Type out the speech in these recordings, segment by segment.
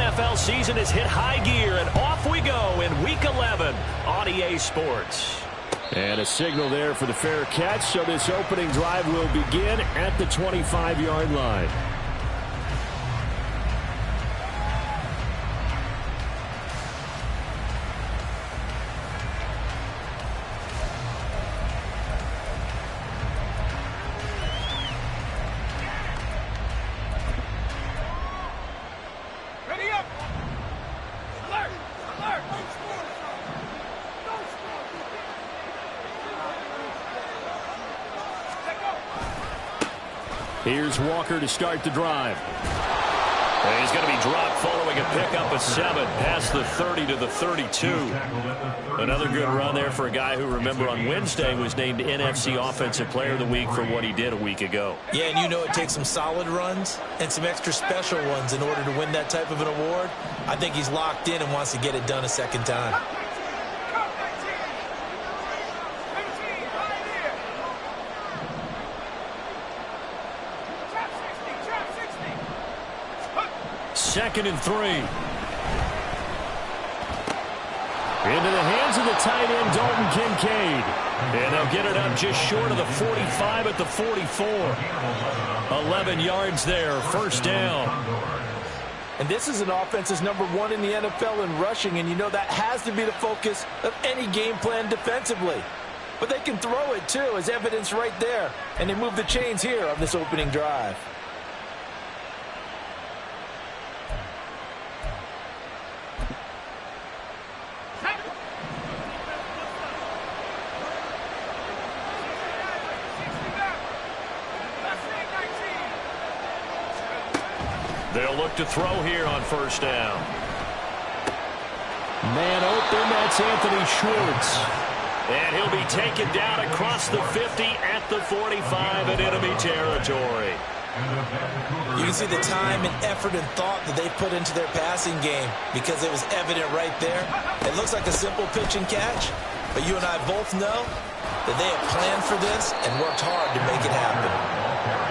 NFL season has hit high gear, and off we go in Week 11 on EA Sports. And a signal there for the fair catch, so this opening drive will begin at the 25-yard line. Here's Walker to start the drive. And he's going to be dropped following a pickup of 7 past the 30 to the 32. Another good run there for a guy who, remember, on Wednesday was named NFC Offensive Player of the Week for what he did a week ago. Yeah, and you know it takes some solid runs and some extra special ones in order to win that type of an award. I think he's locked in and wants to get it done a second time. Second and 3. Into the hands of the tight end, Dalton Kincaid. And they'll get it up just short of the 45 at the 44. 11 yards there, first down. And this is an offense that's #1 in the NFL in rushing, and you know that has to be the focus of any game plan defensively. But they can throw it, too, as evidence right there. And they move the chains here on this opening drive. They'll look to throw here on first down. Man open, that's Anthony Schwartz. And he'll be taken down across the 50 at the 45 in enemy territory. You can see the time and effort and thought that they put into their passing game because it was evident right there. It looks like a simple pitch and catch, but you and I both know that they have planned for this and worked hard to make it happen.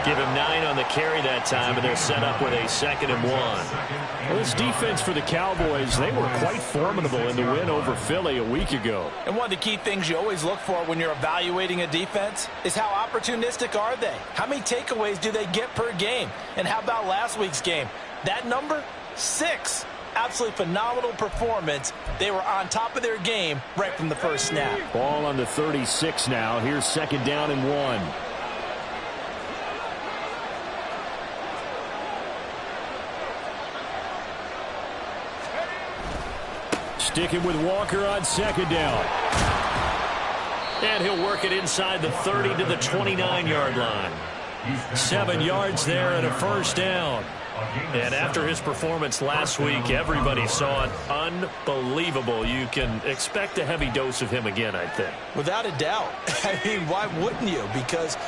Give him 9 on the carry that time, and they're set up with a 2nd and 1. Well, this defense for the Cowboys, they were quite formidable in the win over Philly a week ago. And one of the key things you always look for when you're evaluating a defense is how opportunistic are they? How many takeaways do they get per game? And how about last week's game? That number? 6. Absolutely phenomenal performance. They were on top of their game right from the first snap. Ball on the 36 now. Here's 2nd down and 1. Sticking with Walker on 2nd down. And he'll work it inside the 30 to the 29-yard line. 7 yards there and a first down. And after his performance last week, everybody saw it. Unbelievable. You can expect a heavy dose of him again, I think. Without a doubt. I mean, why wouldn't you? Because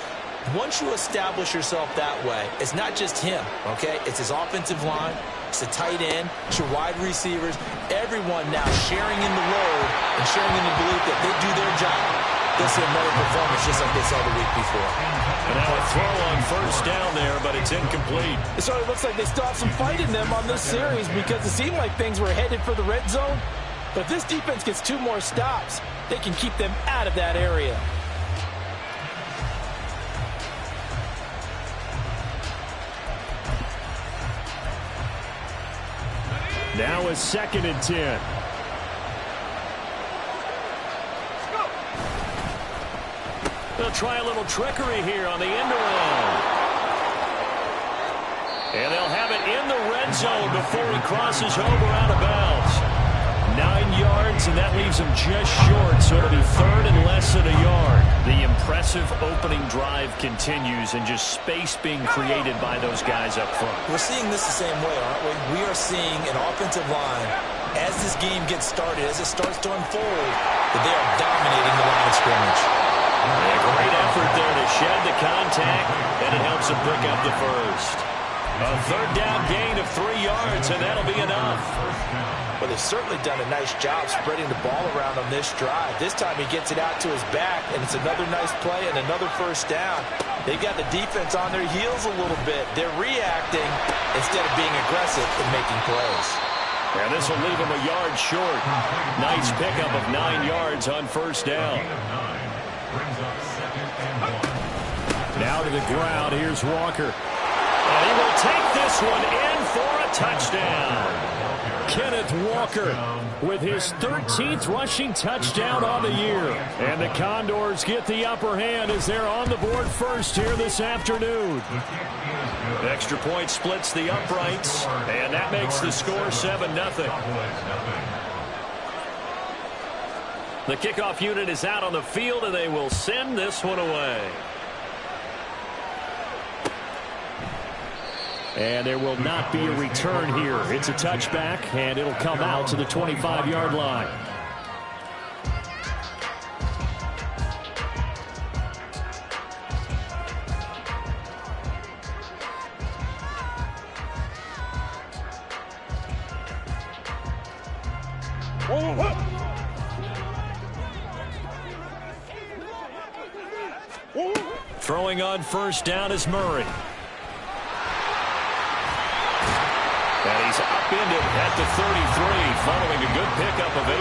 once you establish yourself that way, it's not just him, okay? It's his offensive line, it's the tight end, it's your wide receivers, everyone now sharing in the load and sharing in the belief that they do their job. This is another performance just like they saw the week before. And now a throw on first down there, but it's incomplete. It sort of looks like they still have some fight in them on this series because it seemed like things were headed for the red zone. But if this defense gets 2 more stops, they can keep them out of that area. Now a 2nd and 10. They'll try a little trickery here on the end around. And they'll have it in the red zone before he crosses over out of bounds. 9 yards, and that leaves him just short, so it'll be 3rd and less than a yard. The impressive opening drive continues, and just space being created by those guys up front. We're seeing this the same way, aren't we? We are seeing an offensive line, as this game gets started, as it starts to unfold, that they are dominating the line of scrimmage. A great effort there to shed the contact, and it helps them pick up the first. A 3rd down gain of 3 yards, and that'll be enough. Well, they've certainly done a nice job spreading the ball around on this drive. This time he gets it out to his back, and it's another nice play and another first down. They've got the defense on their heels a little bit. They're reacting instead of being aggressive and making plays. And this will leave him a yard short. Nice pickup of 9 yards on first down. Now to the ground. Here's Walker. And he will take this one in for a touchdown. Kenneth Walker with his 13th rushing touchdown on the year. And the Condors get the upper hand as they're on the board first here this afternoon. Extra point splits the uprights, and that makes the score 7-0. The kickoff unit is out on the field, and they will send this one away. And there will not be a return here. It's a touchback, and it'll come out to the 25-yard line. Throwing on first down is Murray. And he's upended at the 33, following a good pickup of 8.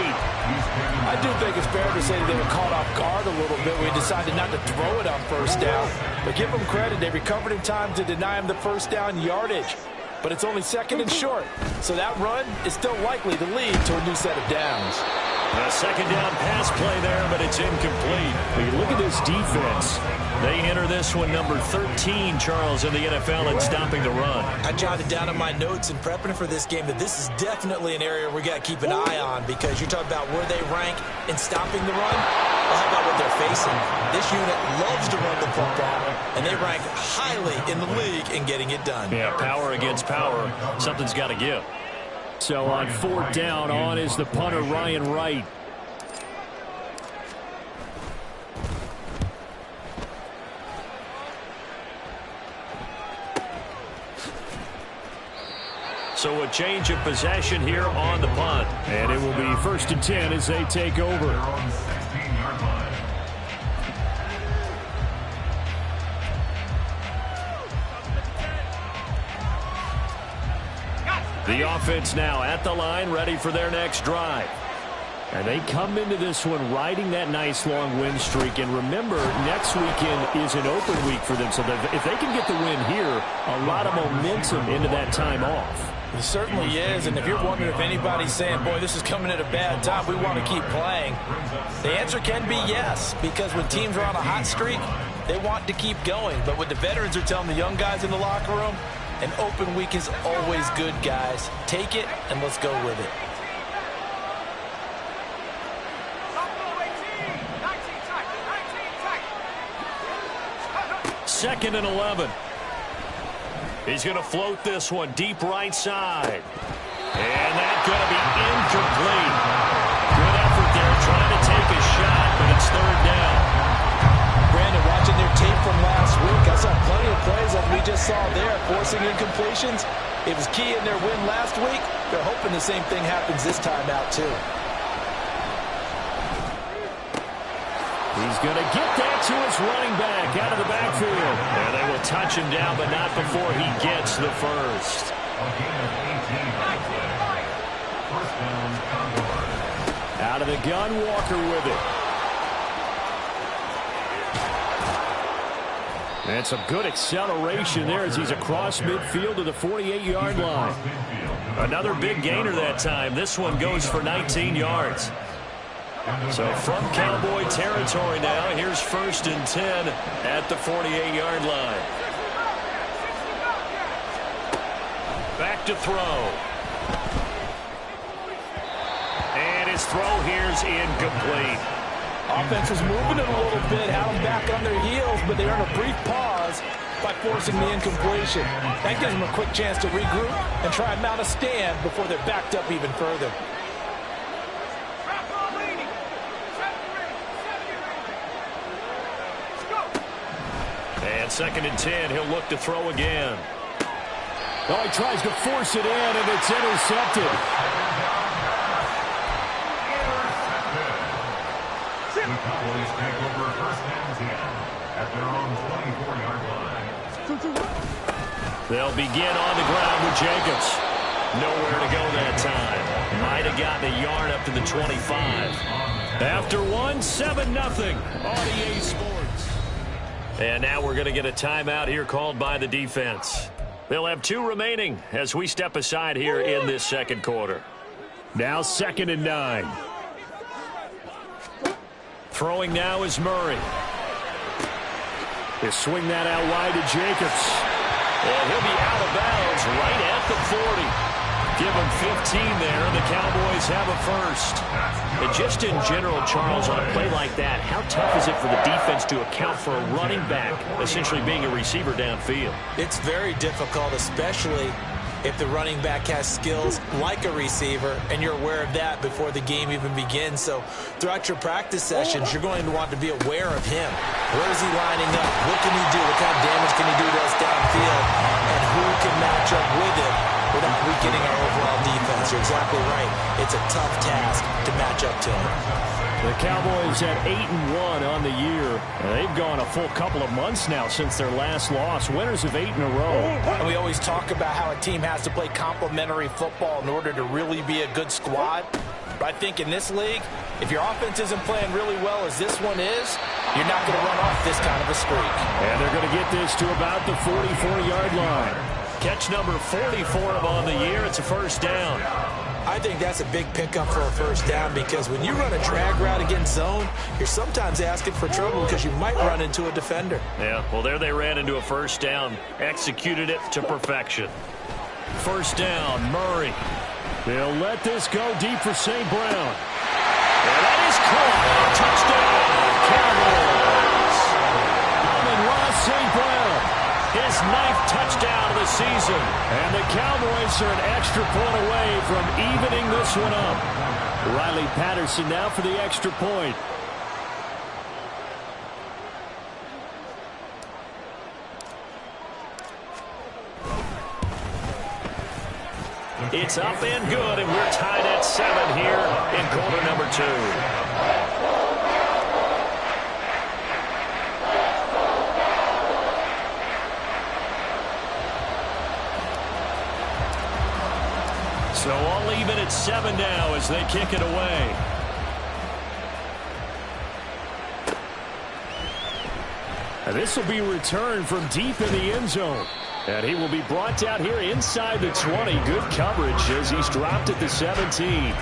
I do think it's fair to say that they were caught off guard a little bit. We decided not to throw it on first down. But give them credit. They recovered in time to deny him the first down yardage. But it's only second and short. So that run is still likely to lead to a new set of downs. A second down pass play there, but it's incomplete. Look at this defense. They enter this one number 13, Charles, in the NFL in stopping the run. I jotted down in my notes in prepping for this game that this is definitely an area we got to keep an eye on, because you're talking about where they rank in stopping the run. Well, how about what they're facing? This unit loves to run the football, and they rank highly in the league in getting it done. Yeah, power against power. Something's got to give. So on fourth down, on is the punter, Ryan Wright. So a change of possession here on the punt. And it will be 1st and 10 as they take over. The offense now at the line, ready for their next drive. And they come into this one riding that nice long win streak. And remember, next weekend is an open week for them. So if they can get the win here, a lot of momentum into that time off. It certainly is, and if you're wondering if anybody's saying, boy, this is coming at a bad time, we want to keep playing, the answer can be yes, because when teams are on a hot streak, they want to keep going. But what the veterans are telling the young guys in the locker room, an open week is always good, guys. Take it, and let's go with it. Second and 11. He's going to float this one deep right side. And that's going to be incomplete. Good effort there trying to take a shot, but it's third down. Brandon, watching their tape from last week, I saw plenty of plays like we just saw there, forcing incompletions. It was key in their win last week. They're hoping the same thing happens this time out, too. He's going to get that to his running back out of the backfield. And they will touch him down, but not before he gets the first. Out of the gun, Walker with it. And some good acceleration there as he's across midfield to the 48-yard line. Another big gainer that time. This one goes for 19 yards. So from Cowboy territory now, here's 1st and 10 at the 48-yard line. Back to throw. And his throw here's incomplete. Offense was moving it a little bit, had them back on their heels, but they earned a brief pause by forcing the incompletion. That gives them a quick chance to regroup and try and mount a stand before they're backed up even further. And 2nd and 10, he'll look to throw again. Oh, he tries to force it in, and it's intercepted. The Cowboys take over 1st and 10 at their own 24-yard line. They'll begin on the ground with Jacobs. Nowhere to go that time. Might have gotten a yard up to the 25. After one, 7-0. On EA Sports. And now we're going to get a timeout here called by the defense. They'll have 2 remaining as we step aside here in this second quarter. Now 2nd and 9. Throwing now is Murray. He'll swing that out wide to Jacobs. And he'll be out of bounds right at the 40. Give him 15 there, and the Cowboys have a first. And just in general, Charles, on a play like that, how tough is it for the defense to account for a running back essentially being a receiver downfield? It's very difficult, especially if the running back has skills like a receiver, and you're aware of that before the game even begins. So throughout your practice sessions, you're going to want to be aware of him. Where is he lining up? What can he do? What kind of damage can he do to us downfield? And who can match up with him without weakening our overall defense? You're exactly right. It's a tough task to match up to him. The Cowboys at 8-1 on the year. They've gone a full couple of months now since their last loss. Winners of 8 in a row. And we always talk about how a team has to play complementary football in order to really be a good squad. But I think in this league, if your offense isn't playing really well as this one is, you're not going to run off this kind of a streak. And they're going to get this to about the 44-yard line. Catch number 44 on the year. It's a first down. I think that's a big pickup for a first down because when you run a drag route against zone, you're sometimes asking for trouble because you might run into a defender. Yeah, well, there they ran into a first down, executed it to perfection. First down, Murray. They'll let this go deep for St. Brown. And that is caught. Touchdown, Cowboys. Amon-Ra St. Brown. His 9th touchdown of the season. And the Cowboys are an extra point away from evening this one up. Riley Patterson now for the extra point. It's up and good, and we're tied at 7 here in quarter number 2. So all even at 7 now as they kick it away. And this will be returned from deep in the end zone. And he will be brought down here inside the 20. Good coverage as he's dropped at the 17.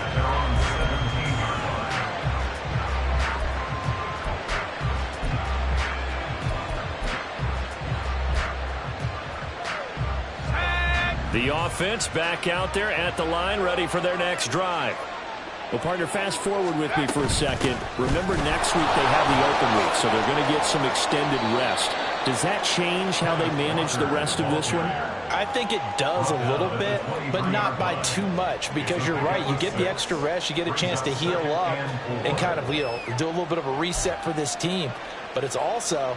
The offense back out there at the line, ready for their next drive. Well, partner, fast forward with me for a second. Remember, next week they have the open week, so they're going to get some extended rest. Does that change how they manage the rest of this one? I think it does a little bit, but not by too much, because you're right. You get the extra rest, you get a chance to heal up and kind of, do a little bit of a reset for this team. But it's also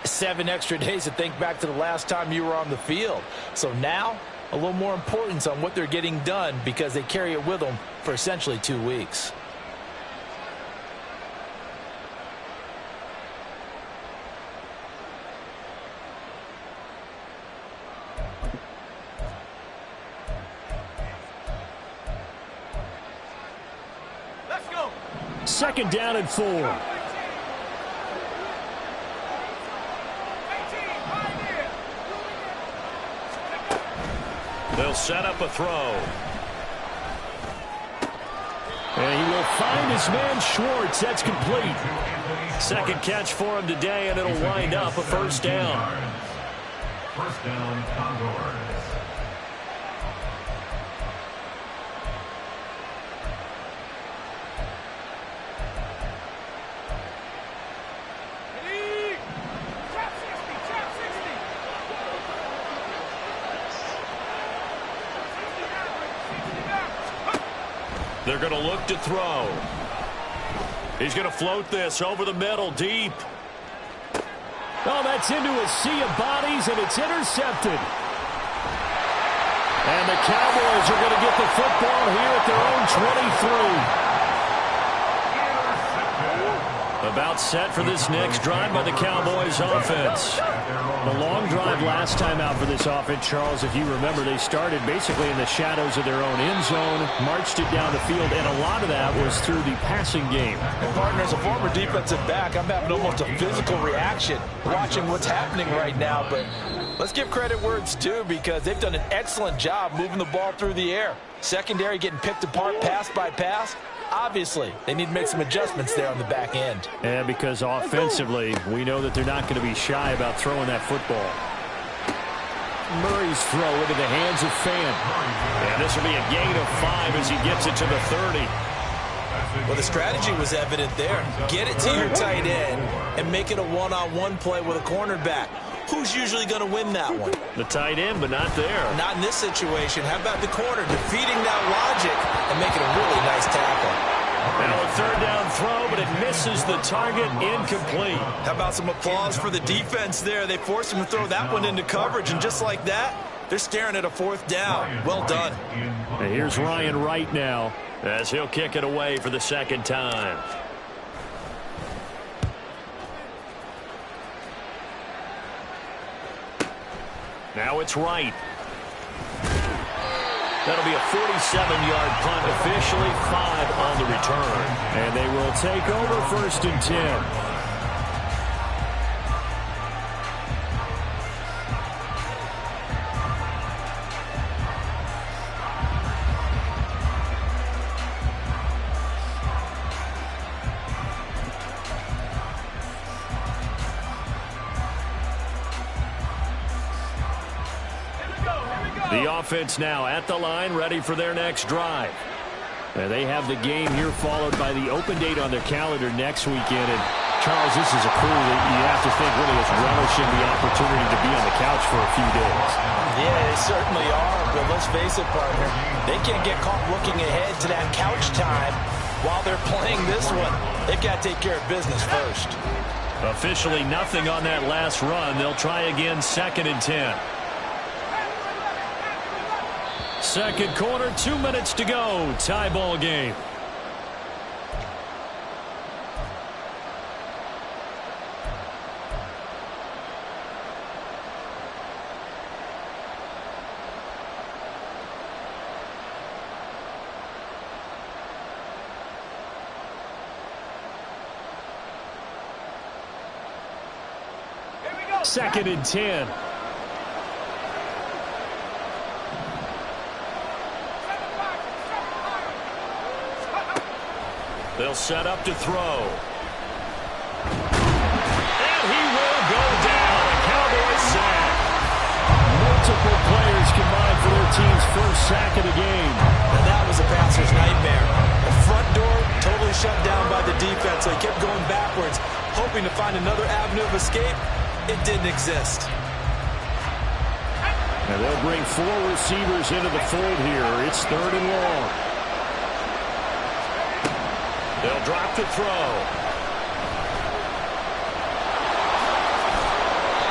7 extra days to think back to the last time you were on the field. So now, a little more importance on what they're getting done because they carry it with them for essentially 2 weeks. Let's go. 2nd down and 4. They'll set up a throw. And he will find his man Schwartz. That's complete. Second catch for him today, and it'll wind up a first down. First down, Condors. They're going to look to throw. He's going to float this over the middle, deep. Oh, that's into a sea of bodies, and it's intercepted. And the Cowboys are going to get the football here at their own 23. About set for this next drive by the Cowboys offense. The long drive last time out for this offense, Charles, if you remember, they started basically in the shadows of their own end zone, marched it down the field, and a lot of that was through the passing game. And partner, as a former defensive back, I'm having almost a physical reaction watching what's happening right now. But let's give credit where it's due, because they've done an excellent job moving the ball through the air. Secondary getting picked apart pass by pass. Obviously, they need to make some adjustments there on the back end. Yeah, because offensively, we know that they're not going to be shy about throwing that football. Murray's throw into the hands of Fan. And this will be a gain of 5 as he gets it to the 30. Well, the strategy was evident there. Get it to your tight end and make it a one-on-one play with a cornerback. Who's usually going to win that one? The tight end, but not there. Not in this situation. How about the corner defeating that logic and making a really nice tackle? Now a third down throw, but it misses the target, incomplete. How about some applause for the defense there? They forced him to throw that one into coverage, and just like that, they're staring at a fourth down. Well done. And here's Ryan Wright now, as he'll kick it away for the second time. Now it's Wright. That'll be a 47-yard punt, officially 5 on the return. And they will take over 1st and 10. The offense now at the line, ready for their next drive. They have the game here followed by the open date on their calendar next weekend. And Charles, this is a crew that you have to think really is relishing the opportunity to be on the couch for a few days. Yeah, they certainly are, but let's face it, partner. They can't get caught looking ahead to that couch time while they're playing this one. They've got to take care of business first. Officially nothing on that last run. They'll try again, 2nd and 10. Second quarter, 2 minutes to go. Tie ball game. Here we go. 2nd and 10. They'll set up to throw. And he will go down. A Cowboys sack. Multiple players combined for their team's first sack of the game. And that was a passer's nightmare. The front door totally shut down by the defense. They kept going backwards, hoping to find another avenue of escape. It didn't exist. And they'll bring 4 receivers into the fold here. It's 3rd and long. They'll drop to throw.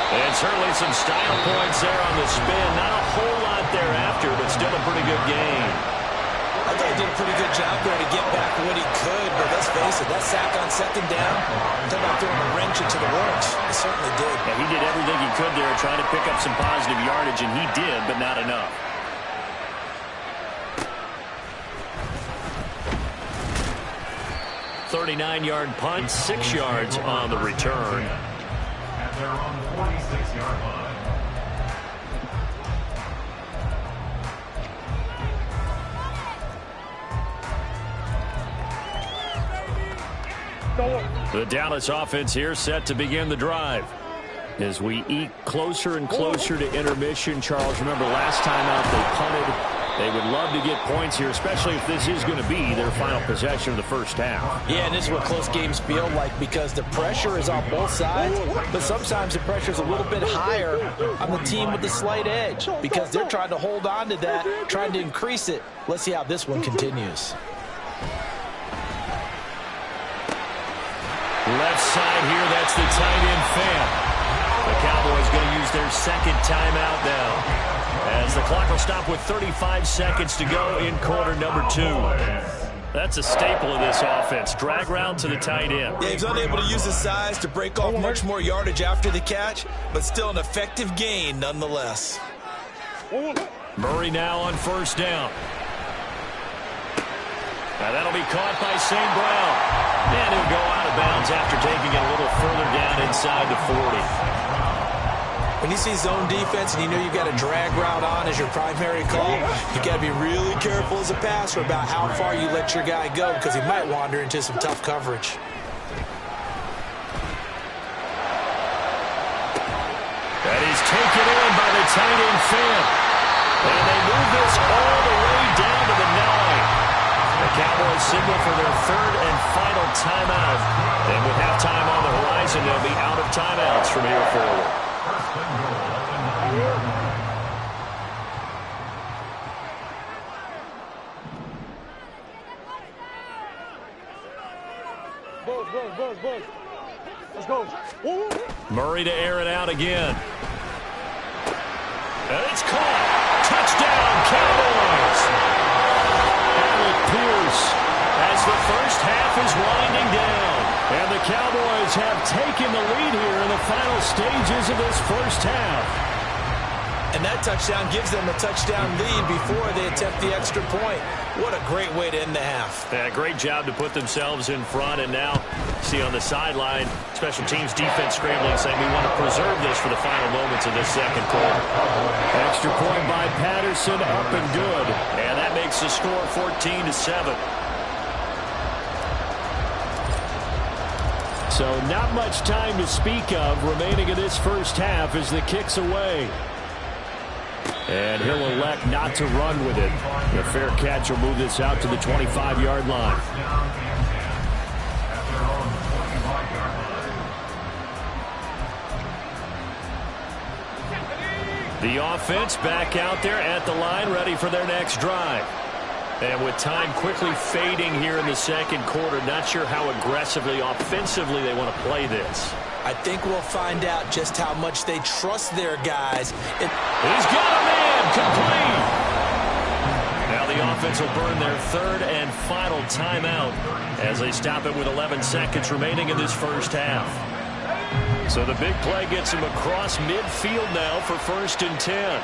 And certainly some style points there on the spin. Not a whole lot thereafter, but still a pretty good game. I thought he did a pretty good job there to get back what he could, but let's face it, that sack on 2nd down, talk about throwing a wrench into the works. It certainly did. Yeah, he did everything he could there trying to pick up some positive yardage, and he did, but not enough. 39-yard punt, 6 yards on the return. And they're on the 46-yard line. The Dallas offense here set to begin the drive. As we eke closer and closer to intermission, Charles, remember last time out they punted. They would love to get points here, especially if this is going to be their final possession of the first half. Yeah, and this is what close games feel like, because the pressure is on both sides, but sometimes the pressure is a little bit higher on the team with the slight edge, because they're trying to hold on to that, trying to increase it. Let's see how this one continues. Left side here, that's the tight end Fan. The Cowboys going to use their second timeout now, as the clock will stop with 35 seconds to go in quarter number 2. That's a staple of this offense. Drag route to the tight end. Yeah, he's unable to use his size to break off much more yardage after the catch, but still an effective gain nonetheless. Murray now on first down. Now that'll be caught by St. Brown. And he'll go out of bounds after taking it a little further down inside the 40. When you see zone defense and you know you've got a drag route on as your primary call, you've got to be really careful as a passer about how far you let your guy go because he might wander into some tough coverage. That is taken in by the tight end Finn. And they move this all the way down to the 9. The Cowboys signal for their third and final timeout. And with halftime on the horizon, they'll be out of timeouts from here forward. Buzz. Let's go. Murray to air it out again. And it's caught. Touchdown, Cowboys. Alec Pierce as the first half is winding down. And the Cowboys have taken the lead here in the final stages of this first half. And that touchdown gives them a touchdown lead before they attempt the extra point. What a great way to end the half. Yeah, great job to put themselves in front. And now, see on the sideline, special teams defense scrambling, saying we want to preserve this for the final moments of this second quarter. Extra point by Patterson, up and good. And that makes the score 14-7. So not much time to speak of remaining in this first half as the kick's away. And he'll elect not to run with it. The fair catch will move this out to the 25-yard line. The offense back out there at the line, ready for their next drive. And with time quickly fading here in the second quarter, not sure how aggressively, offensively they want to play this. I think we'll find out just how much they trust their guys. He's got a man complete. Now the offense will burn their third and final timeout as they stop it with 11 seconds remaining in this first half. So the big play gets him across midfield now for 1st and 10.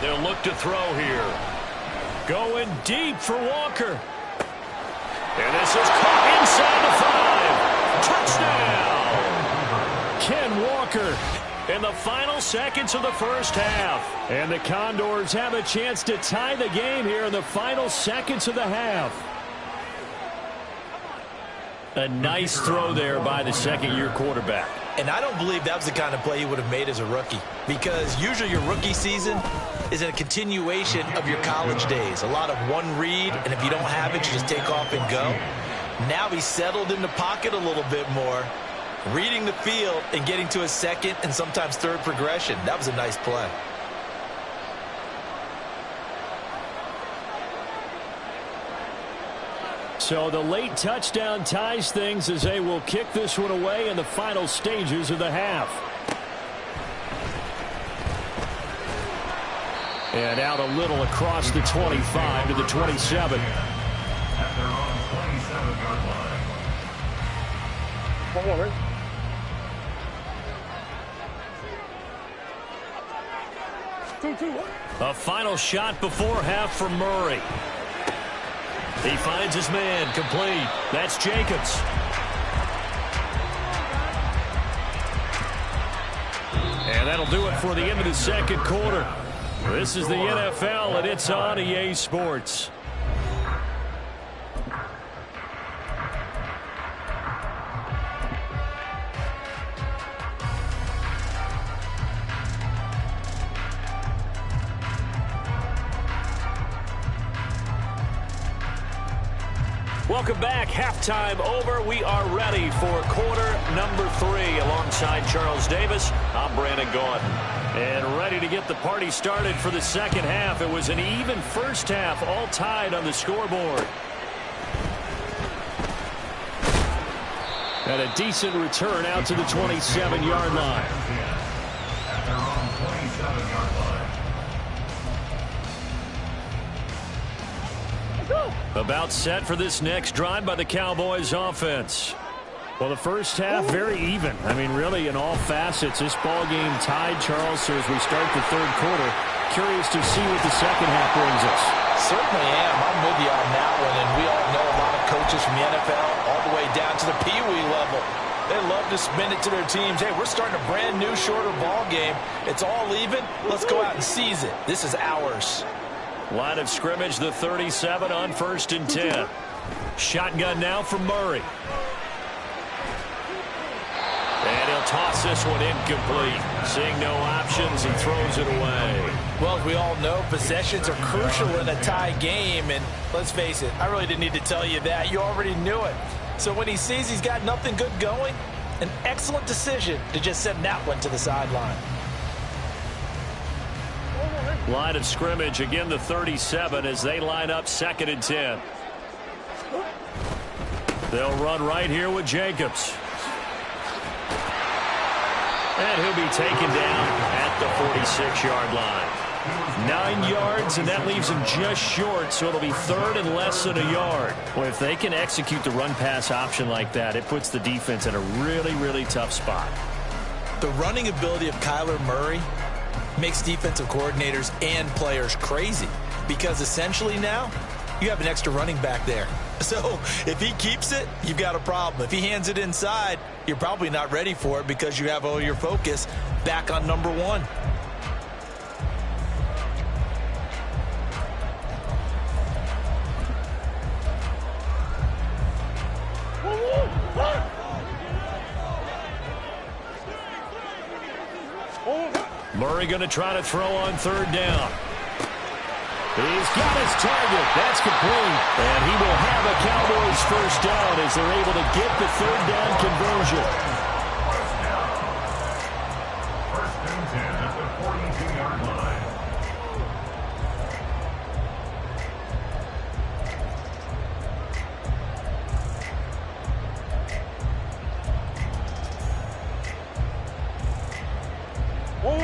They'll look to throw here. Going deep for Walker. And this is caught inside the 5. Touchdown! Ken Walker in the final seconds of the first half. And the Condors have a chance to tie the game here in the final seconds of the half. A nice throw there by the second-year quarterback. And I don't believe that was the kind of play he would have made as a rookie, because usually your rookie season is a continuation of your college days. A lot of one read, and if you don't have it, you just take off and go. Now he's settled in the pocket a little bit more, reading the field and getting to a second and sometimes third progression. That was a nice play. So the late touchdown ties things as they will kick this one away in the final stages of the half. And out a little across the 25 to the 27. At their own 27-yard line. A final shot before half for Murray. He finds his man complete. That's Jacobs. And that'll do it for the end of the second quarter. This is the NFL, and it's on EA Sports. Welcome back. Halftime over. We are ready for quarter number 3. Alongside Charles Davis, I'm Brandon Gordon. And ready to get the party started for the second half. It was an even first half, all tied on the scoreboard. And a decent return out to the 27-yard line. At their own 27-yard line. About set for this next drive by the Cowboys offense. Well, the first half, very even. I mean, really, in all facets, this ball game tied, Charles. So as we start the third quarter, curious to see what the second half brings us. Certainly am. I'm with you on that one. And we all know a lot of coaches from the NFL all the way down to the Pee Wee level. They love to spin it to their teams. Hey, we're starting a brand new, shorter ball game. It's all even. Let's go out and seize it. This is ours. Line of scrimmage, the 37 on 1st and 10. Shotgun now for Murray. And he'll toss this one incomplete. Seeing no options, he throws it away. Well, as we all know, possessions are crucial in a tie game. And let's face it, I really didn't need to tell you that. You already knew it. So when he sees he's got nothing good going, an excellent decision to just send that one to the sideline. Line of scrimmage, again the 37 as they line up 2nd and 10. They'll run right here with Jacobs. And he'll be taken down at the 46-yard line. 9 yards, and that leaves him just short, so it'll be 3rd and less than a yard. Well, if they can execute the run-pass option like that, it puts the defense in a really, really tough spot. The running ability of Kyler Murray makes defensive coordinators and players crazy because essentially now you have an extra running back there. So if he keeps it, you've got a problem. If he hands it inside, you're probably not ready for it because you have all your focus back on number one. Murray going to try to throw on 3rd down. He's got his target. That's complete. And he will have a Cowboys first down as they're able to get the 3rd down conversion. First and 10 at the 42-yard line.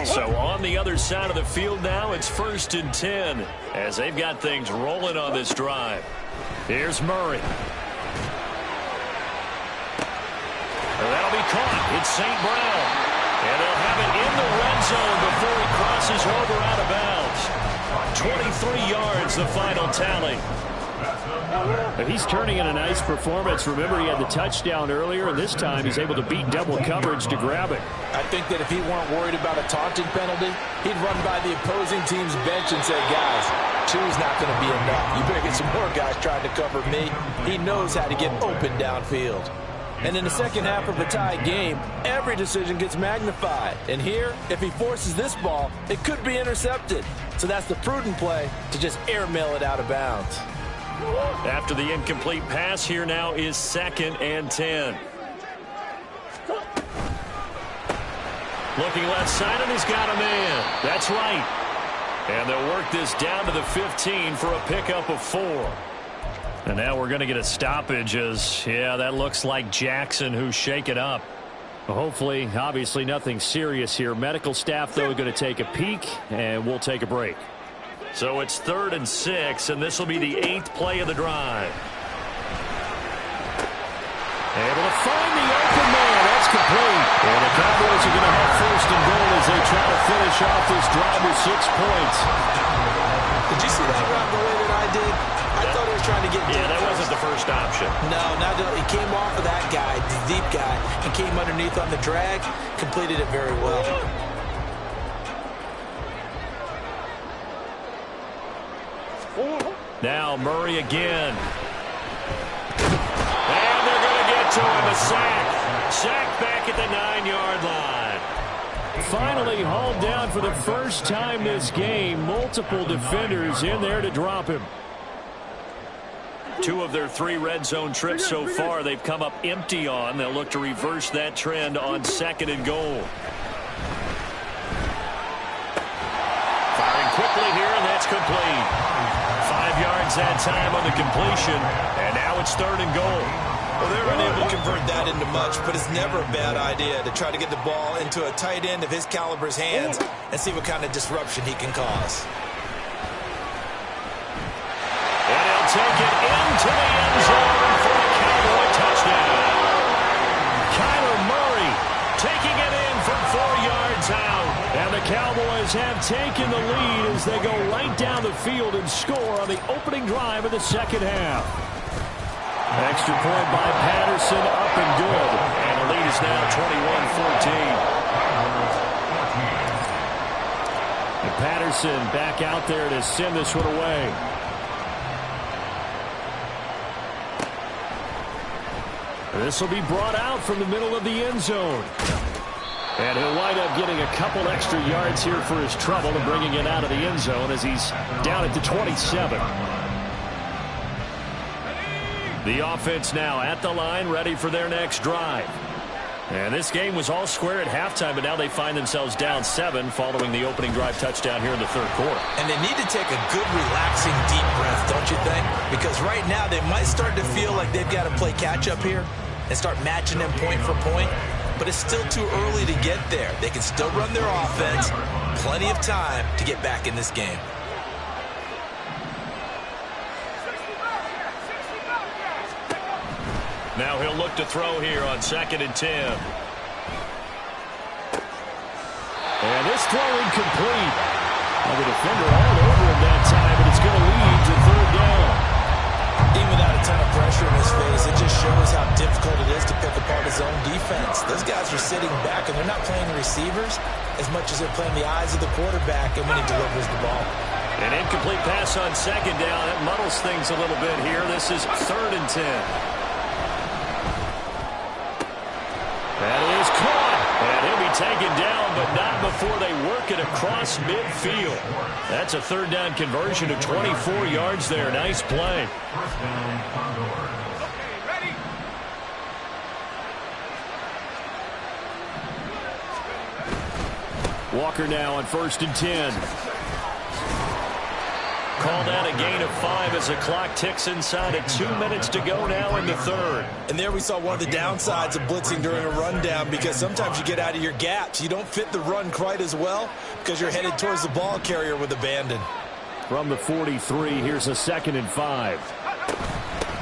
So on the other side of the field now, it's 1st and 10 as they've got things rolling on this drive. Here's Murray. That'll be caught. It's St. Brown. And they'll have it in the red zone before he crosses over out of bounds. 23 yards, the final tally. He's turning in a nice performance. Remember, he had the touchdown earlier, and this time he's able to beat double coverage to grab it. I think that if he weren't worried about a taunting penalty, he'd run by the opposing team's bench and say, guys, two's not going to be enough. You better get some more guys trying to cover me. He knows how to get open downfield. And in the second half of a tie game, every decision gets magnified. And here, if he forces this ball, it could be intercepted. So that's the prudent play to just airmail it out of bounds. After the incomplete pass, here now is 2nd and 10. Looking left side, and he's got a man. That's right. And they'll work this down to the 15 for a pickup of 4. And now we're going to get a stoppage as, yeah, that looks like Jackson who's shaken up. Well, hopefully, obviously nothing serious here. Medical staff, though, are going to take a peek, and we'll take a break. So it's 3rd and 6, and this will be the 8th play of the drive. Able to find the open man. That's complete. And the Cowboys are going to have 1st and goal as they try to finish off this drive with 6 points. Did you see that route the way that I did? I thought he was trying to get deep. Yeah, that wasn't the first option. No, he came off of that guy, the deep guy, and came underneath on the drag, completed it very well. Now Murray again. And they're going to get to him, a sack. Sack back at the 9-yard line. Finally hauled down for the first time this game. Multiple defenders in there to drop him. 2 of their 3 red zone trips so far they've come up empty on. They'll look to reverse that trend on 2nd and goal. Firing quickly here, and that's complete. 5 yards that time on the completion, and now it's 3rd and goal. Well, they were unable to convert that into much, but it's never a bad idea to try to get the ball into a tight end of his caliber's hands and see what kind of disruption he can cause. And he'll take it in to the end zone for a Cowboy touchdown. Kyler Murray taking it in from 4 yards out. And the Cowboys have taken the lead as they go right down the field and score on the opening drive of the second half. Extra point by Patterson, up and good. And the lead is now 21-14. And Patterson back out there to send this one away. This will be brought out from the middle of the end zone. And he'll wind up getting a couple extra yards here for his trouble and bringing it out of the end zone as he's down at the 27. The offense now at the line, ready for their next drive. And this game was all square at halftime, but now they find themselves down 7 following the opening drive touchdown here in the third quarter. And they need to take a good, relaxing, deep breath, don't you think? Because right now they might start to feel like they've got to play catch-up here and start matching them point for point. But it's still too early to get there. They can still run their offense. Plenty of time to get back in this game. Now he'll look to throw here on 2nd and 10. And this throw incomplete. Well, the defender all over him that time, but it's going to lead to 3rd down. Even without a ton of pressure in his face, it just shows how difficult it is to pick apart his own defense. Those guys are sitting back, and they're not playing the receivers as much as they're playing the eyes of the quarterback and when he delivers the ball. An incomplete pass on 2nd down. That muddles things a little bit here. This is 3rd and 10. That is caught. And he'll be taken down, but not before they work it across midfield. That's a 3rd down conversion of 24 yards there. Nice play. Walker now on 1st and 10. Called out a gain of 5 as the clock ticks inside at 2 minutes to go now in the 3rd. And there we saw one of the downsides of blitzing during a rundown, because sometimes you get out of your gaps. You don't fit the run quite as well because you're headed towards the ball carrier with abandon. From the 43, here's a 2nd and 5.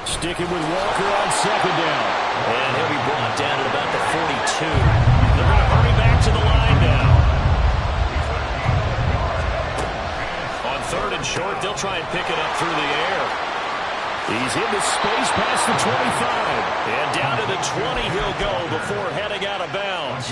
Sticking with Walker on 2nd down. And he'll be brought down at about the 42. They're going to hurry back to the line now. 3rd and short, they'll try and pick it up through the air. He's into space past the 25. And down to the 20 he'll go before heading out of bounds.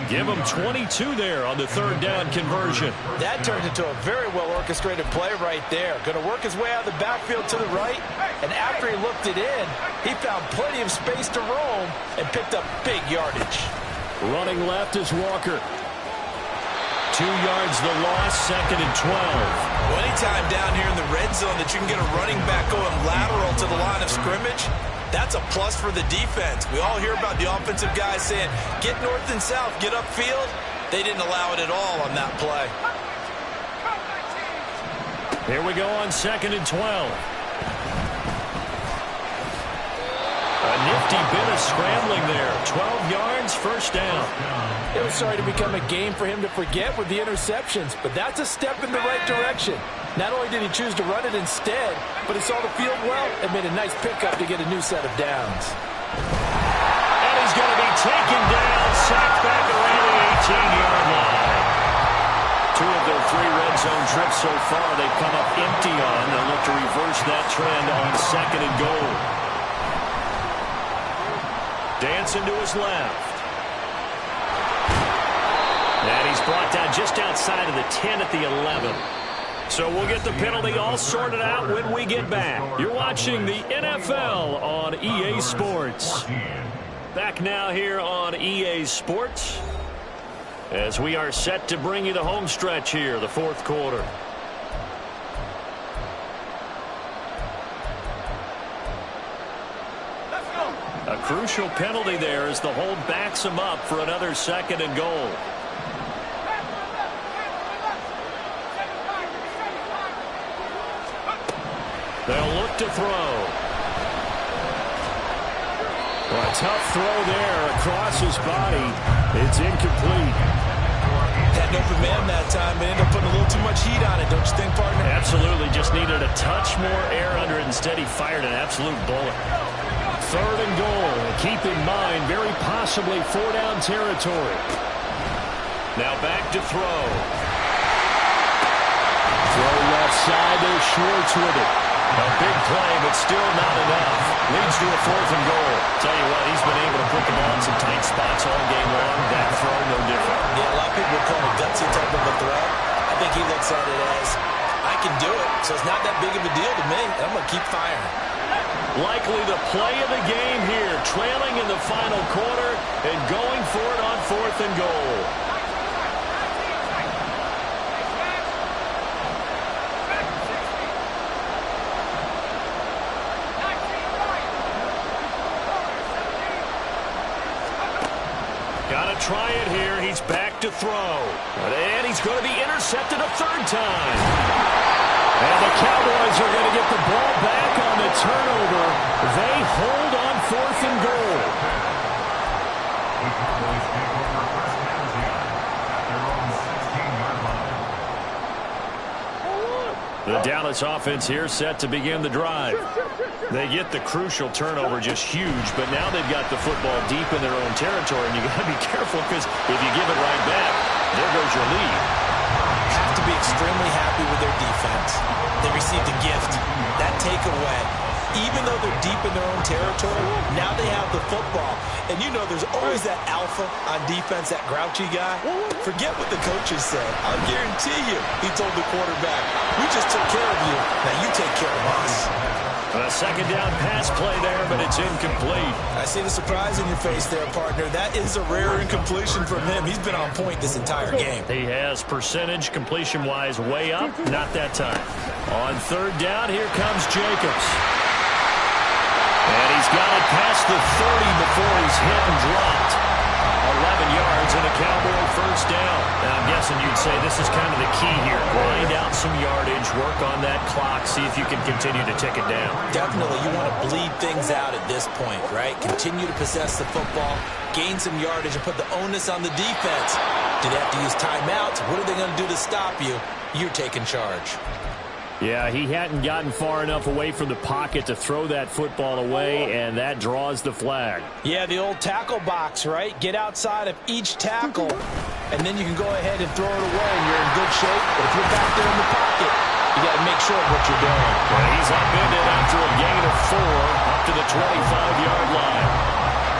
Give him 22 there on the 3rd down conversion. That turned into a very well-orchestrated play right there. Going to work his way out of the backfield to the right, and after he looked it in, he found plenty of space to roam and picked up big yardage. Running left is Walker. 2 yards the loss, 2nd and 12. Well, anytime down here in the red zone that you can get a running back going lateral to the line of scrimmage, that's a plus for the defense. We all hear about the offensive guys saying, get north and south, get upfield. They didn't allow it at all on that play. Here we go on 2nd and 12. A nifty bit of scrambling there. 12 yards, 1st down. It was starting to become a game for him to forget with the interceptions, but that's a step in the right direction. Not only did he choose to run it instead, but he saw the field well and made a nice pickup to get a new set of downs. And he's going to be taken down, sacked back around the 18-yard line. 2 of their 3 red zone trips so far they've come up empty on. They'll look to reverse that trend on 2nd and goal. Dancing to his left. And he's brought down just outside of the 10 at the 11. So we'll get the penalty all sorted out when we get back. You're watching the NFL on EA Sports. Back now here on EA Sports as we are set to bring you the home stretch here, the 4th quarter. A crucial penalty there as the hold backs him up for another 2nd and goal. They'll look to throw. Well, a tough throw there across his body. It's incomplete. That wide open man that time, but ended up putting a little too much heat on it, don't you think, partner? Absolutely. Just needed a touch more air under it. Instead, he fired an absolute bullet. 3rd and goal. Keep in mind, very possibly 4-down territory. Now back to throw. Throw left side. There's Schwartz with it. A big play, but still not enough. Leads to a 4th and goal. Tell you what, he's been able to put the ball in some tight spots all game long. That throw, no different. Yeah, a lot of people would call it a gutsy type of a throw. I think he looks at it as, I can do it, so it's not that big of a deal to me, and I'm going to keep firing. Likely the play of the game here, trailing in the final quarter and going for it on 4th and goal. Got to try it here. He's back to throw. And he's going to be intercepted a 3rd time. And the Cowboys are going to get the ball back on the turnover. They hold on 4th and goal. The Cowboys take over first downs here at their own 16-yard line. The Dallas offense here set to begin the drive. They get the crucial turnover, just huge, but now they've got the football deep in their own territory, and you got to be careful because if you give it right back, there goes your lead. Have to be extremely happy with their defense. They received a gift. That takeaway, even though they're deep in their own territory, now they have the football. And you know there's always that alpha on defense, that grouchy guy. Forget what the coaches said. I'll guarantee you, he told the quarterback, we just took care of you. Now you take care of us. A 2nd down pass play there, but it's incomplete. I see the surprise in your face there, partner. That is a rare incompletion from him. He's been on point this entire game. He has percentage completion-wise way up, not that time. On 3rd down, here comes Jacobs. And he's got it past the 30 before he's hit and dropped. 11 yards and a Cowboy 1st down. And I'm guessing you'd say this is kind of the key here. Grind out some yardage, work on that clock, see if you can continue to tick it down. Definitely. You want to bleed things out at this point, right? Continue to possess the football, gain some yardage, and put the onus on the defense. Do they have to use timeouts? What are they going to do to stop you? You're taking charge. Yeah, he hadn't gotten far enough away from the pocket to throw that football away, and that draws the flag. Yeah, the old tackle box, right? Get outside of each tackle, and then you can go ahead and throw it away, and you're in good shape. But if you're back there in the pocket, you got to make sure of what you're doing. Well, he's upended after a gain of 4 up to the 25-yard line.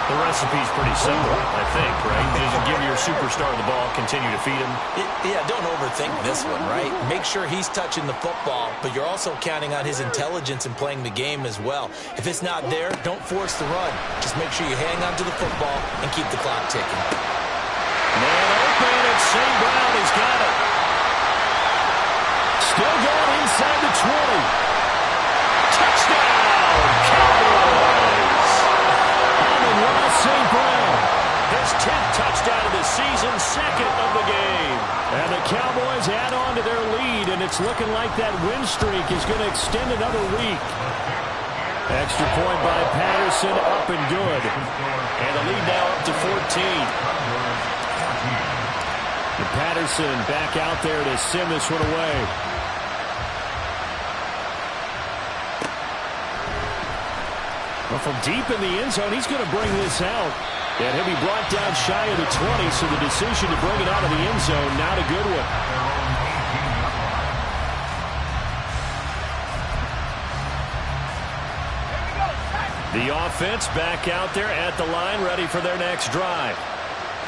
The recipe's pretty simple, I think, right? Just give your superstar the ball, continue to feed him. Yeah, don't overthink this one, right? Make sure he's touching the football, but you're also counting on his intelligence in playing the game as well. If it's not there, don't force the run. Just make sure you hang on to the football and keep the clock ticking. Man open, and St. Brown has got it. Still going inside the 20. Touchdown, Cowboys! St. Brown. His 10th touchdown of the season, 2nd of the game. And the Cowboys add on to their lead, and it's looking like that win streak is going to extend another week. Extra point by Patterson, up and good. And the lead now up to 14. And Patterson back out there to send this one away. Well, from deep in the end zone, he's going to bring this out. And he'll be brought down shy of the 20, so the decision to bring it out of the end zone, not a good one. The offense back out there at the line, ready for their next drive.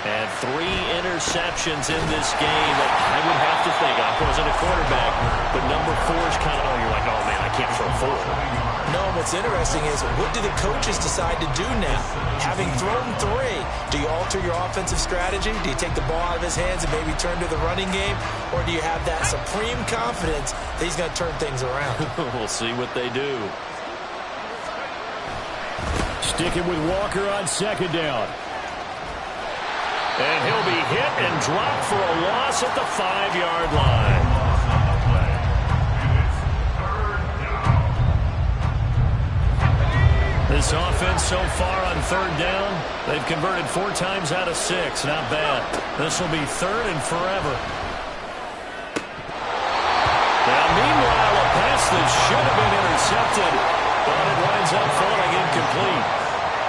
And 3 interceptions in this game. I would have to think, I wasn't a quarterback, but number 4 is kind of, you're like, oh man, I can't throw 4. No, what's interesting is, what do the coaches decide to do now? Having thrown 3, do you alter your offensive strategy? Do you take the ball out of his hands and maybe turn to the running game? Or do you have that supreme confidence that he's going to turn things around? We'll see what they do. Sticking with Walker on 2nd down. And he'll be hit and dropped for a loss at the 5-yard line. The This offense so far on third down, they've converted 4 times out of 6. Not bad. This will be third and forever. Now, meanwhile, a pass that should have been intercepted, but it winds up falling incomplete.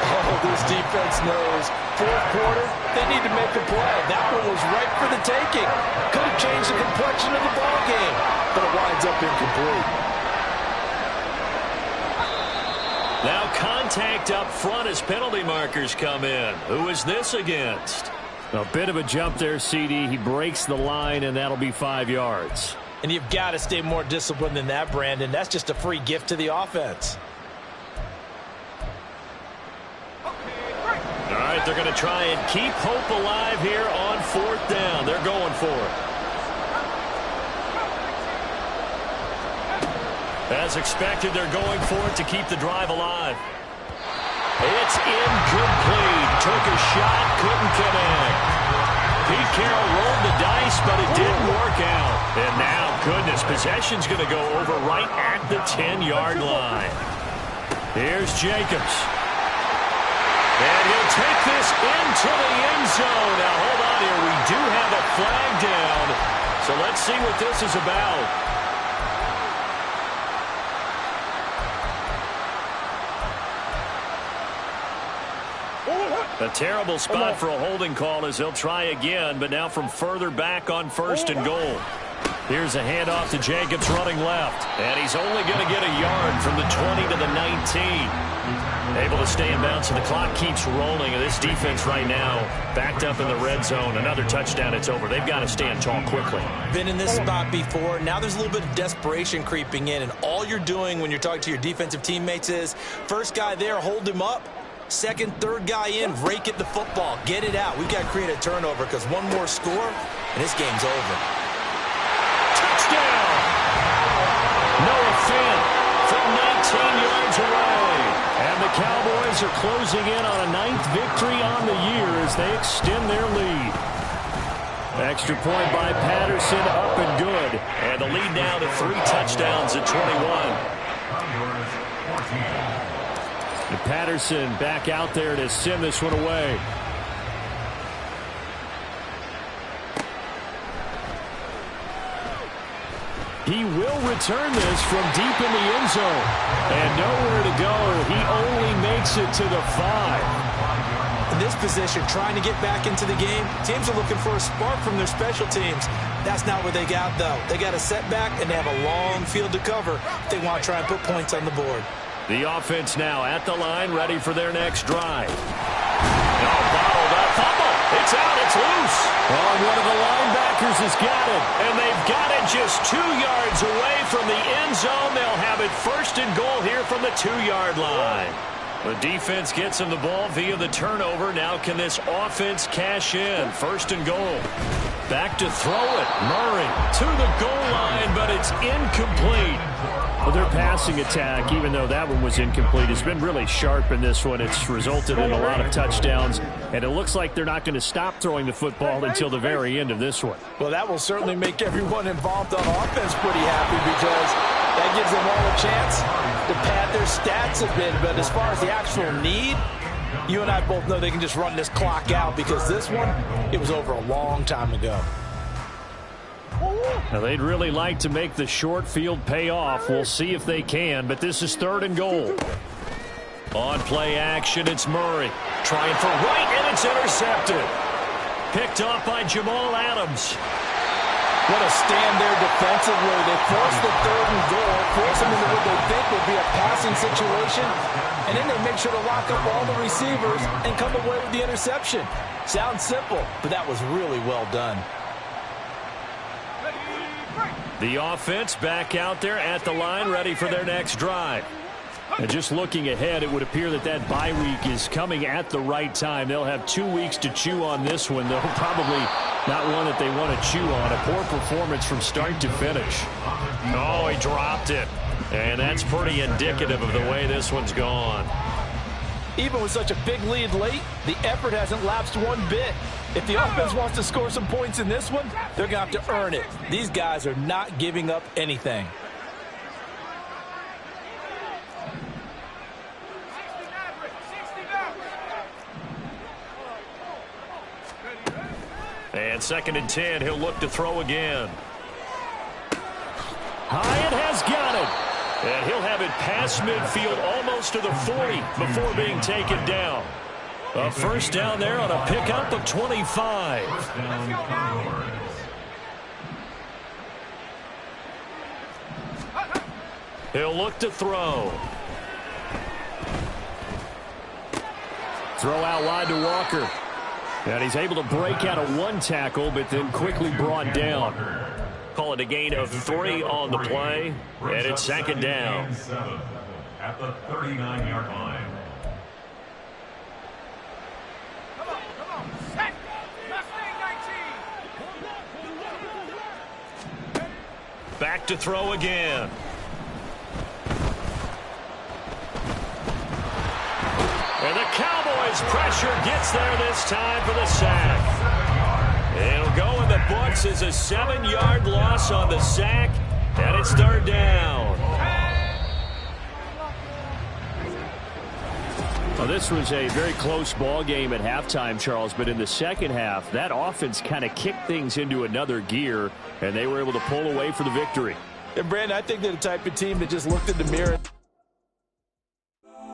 Oh, this defense knows. Fourth quarter, they need to make a play. That one was right for the taking. Could have changed the complexion of the ball game, but it winds up incomplete. Now contact up front as penalty markers come in. Who is this against? A bit of a jump there, CD. He breaks the line, and that'll be 5 yards. And you've got to stay more disciplined than that, Brandon. That's just a free gift to the offense. All right, they're going to try and keep hope alive here on 4th down. They're going for it. As expected, they're going for it to keep the drive alive. It's incomplete. Took a shot, couldn't connect. Pete Carroll rolled the dice, but it didn't work out. And now, goodness, possession's going to go over right at the 10-yard line. Here's Jacobs. And he'll take this into the end zone. Now, hold on here. We do have a flag down. So let's see what this is about. A terrible spot for a holding call as they'll try again, but now from further back on 1st and goal. Here's a handoff to Jacobs running left. And he's only going to get a yard from the 20 to the 19. Able to stay in bounds, and the clock keeps rolling. And this defense right now backed up in the red zone. Another touchdown, it's over. They've got to stand tall quickly. Been in this spot before. Now there's a little bit of desperation creeping in. And all you're doing when you're talking to your defensive teammates is, first guy there, hold him up. Second, third guy in, rake at the football. Get it out. We've got to create a turnover because one more score, and this game's over. Touchdown! Noah Fant from 19 yards away. And the Cowboys are closing in on a 9th victory on the year as they extend their lead. Extra point by Patterson, up and good. And the lead now to 3 touchdowns at 21. And Patterson back out there to send this one away. He will return this from deep in the end zone. And nowhere to go. He only makes it to the 5. In this position, trying to get back into the game, teams are looking for a spark from their special teams. That's not what they got, though. They got a setback, and they have a long field to cover if they want to try and put points on the board. The offense now at the line, ready for their next drive. No, bottled up, fumble. It's out, it's loose. Oh, one of the linebackers has got it. And they've got it just 2 yards away from the end zone. They'll have it 1st and goal here from the 2-yard line. The defense gets him the ball via the turnover. Now can this offense cash in? 1st and goal. Back to throw it. Murray to the goal line, but it's incomplete. Well, their passing attack, even though that one was incomplete, has been really sharp in this one. It's resulted in a lot of touchdowns, and it looks like they're not going to stop throwing the football until the very end of this one. Well, that will certainly make everyone involved on offense pretty happy because that gives them all a chance to pad their stats a bit. But as far as the actual need, you and I both know they can just run this clock out because this one, it was over a long time ago. Now, they'd really like to make the short field pay off. We'll see if they can, but this is 3rd and goal. On play action, it's Murray. Trying for right, and it's intercepted. Picked off by Jamal Adams. What a stand there defensively. They force the 3rd and goal, force them into what they think would be a passing situation, and then they make sure to lock up all the receivers and come away with the interception. Sounds simple, but that was really well done. The offense back out there at the line, ready for their next drive. And just looking ahead, it would appear that that bye week is coming at the right time. They'll have 2 weeks to chew on this one, though probably not one that they want to chew on. A poor performance from start to finish. Oh, he dropped it. And that's pretty indicative of the way this one's gone. Even with such a big lead late, the effort hasn't lapsed one bit. If the offense wants to score some points in this one, they're going to have to earn it. These guys are not giving up anything. On 2nd and 10, he'll look to throw again. Hyatt has got it. And he'll have it past midfield almost to the 40 before being taken down. A first down there on a pickup of 25. First down, Commodores. He'll look to throw. Throw out wide to Walker. And he's able to break out of one tackle, but then quickly brought down. Call it a gain of 3 on the play, and it's 2nd down. At the 39-yard line. Back to throw again. And the Cowboys' pressure gets there this time for the sack. It'll go in the books as a 7-yard loss on the sack, and it's 3rd down. Well, this was a very close ball game at halftime, Charles, but in the second half, that offense kind of kicked things into another gear, and they were able to pull away for the victory. And, Brandon, I think they're the type of team that just looked in the mirror.